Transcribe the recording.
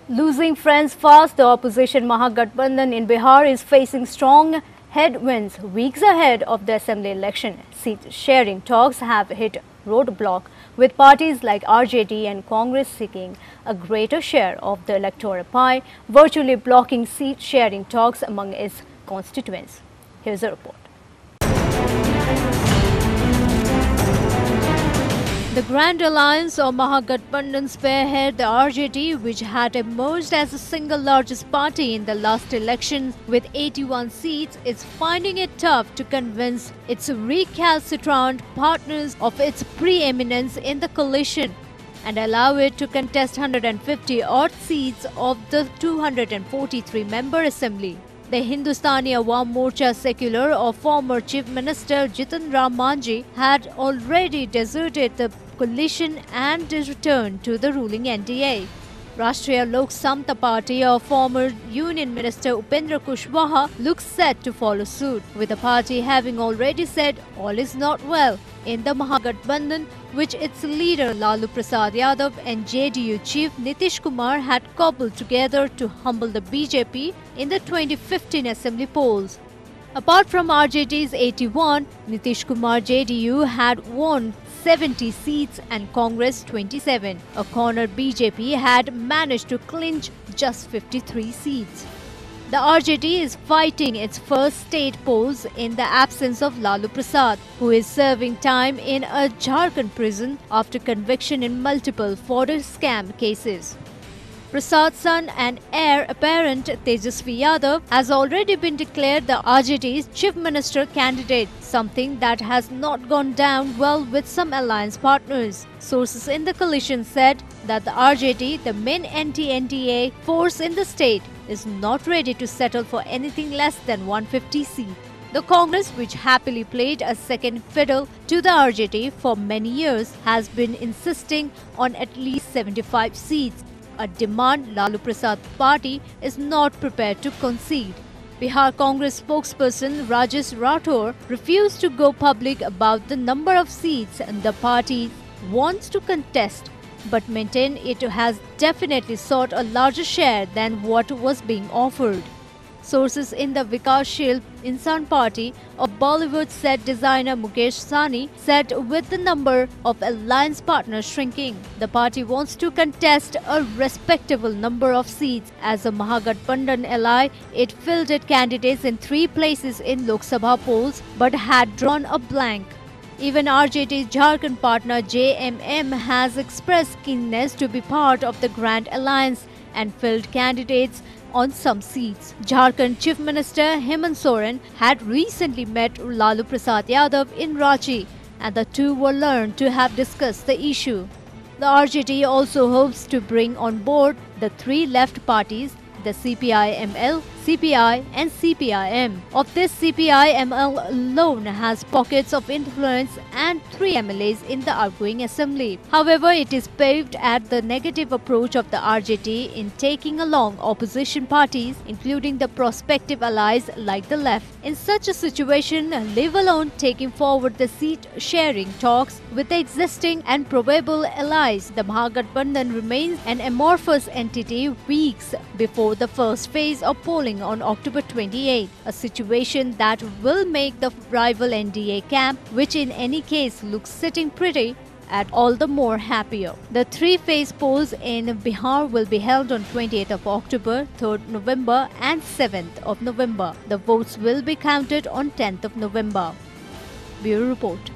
Losing friends fast, the opposition Mahagathbandhan in Bihar is facing strong headwinds weeks ahead of the assembly election. Seat sharing talks have hit roadblock, with parties like RJD and Congress seeking a greater share of the electoral pie, virtually blocking seat sharing talks among its constituents. Here's a report. The Grand Alliance of Mahagathbandhan spearhead the RJD, which had emerged as the single largest party in the last election with 81 seats, is finding it tough to convince its recalcitrant partners of its preeminence in the coalition and allow it to contest 150 odd seats of the 243-member assembly. The Hindustani Awam Morcha secular of former Chief Minister Jitan Ram Manjhi had already deserted the coalition and returned to the ruling NDA. Rashtriya Lok Samta Party of former Union Minister Upendra Kushwaha looks set to follow suit, with the party having already said all is not well in the Mahagathbandhan, which its leader Lalu Prasad Yadav and JDU chief Nitish Kumar had cobbled together to humble the BJP in the 2015 assembly polls. Apart from RJD's 81, Nitish Kumar JDU had won 70 seats and Congress 27. A corner BJP had managed to clinch just 53 seats. The RJD is fighting its first state polls in the absence of Lalu Prasad, who is serving time in a Jharkhand prison after conviction in multiple fodder scam cases. Prasad's son and heir apparent Tejasvi Yadav has already been declared the RJD's chief minister candidate, something that has not gone down well with some alliance partners. Sources in the coalition said that the RJD, the main anti-NDA force in the state, is not ready to settle for anything less than 150 seats. The Congress, which happily played a second fiddle to the RJD for many years, has been insisting on at least 75 seats, a demand Lalu Prasad party is not prepared to concede. Bihar Congress spokesperson Rajesh Rathore refused to go public about the number of seats the party wants to contest, but maintained it has definitely sought a larger share than what was being offered. Sources in the Vikashshil Insan Party of Bollywood set designer Mukesh Sahni said with the number of alliance partners shrinking, the party wants to contest a respectable number of seats. As a Mahagathbandhan ally, it fielded candidates in 3 places in Lok Sabha polls but had drawn a blank. Even RJD's Jharkhand partner JMM has expressed keenness to be part of the Grand Alliance and fielded candidates on some seats. Jharkhand Chief Minister Hemant Soren had recently met Lalu Prasad Yadav in Ranchi, and the two were learned to have discussed the issue. The RJD also hopes to bring on board the 3 left parties, the CPI-ML, CPI and CPI-M. Of this, CPI-ML alone has pockets of influence and 3 MLAs in the outgoing assembly. However, it is peeved at the negative approach of the RJD in taking along opposition parties, including the prospective allies like the left. In such a situation, leave alone taking forward the seat-sharing talks with the existing and probable allies, the Mahagathbandhan remains an amorphous entity weeks before the first phase of polling on October 28, a situation that will make the rival NDA camp, which in any case looks sitting pretty, at all the more happier. The 3-phase polls in Bihar will be held on 28th of October, 3rd November and 7th of November. The votes will be counted on 10th of November. Bureau Report.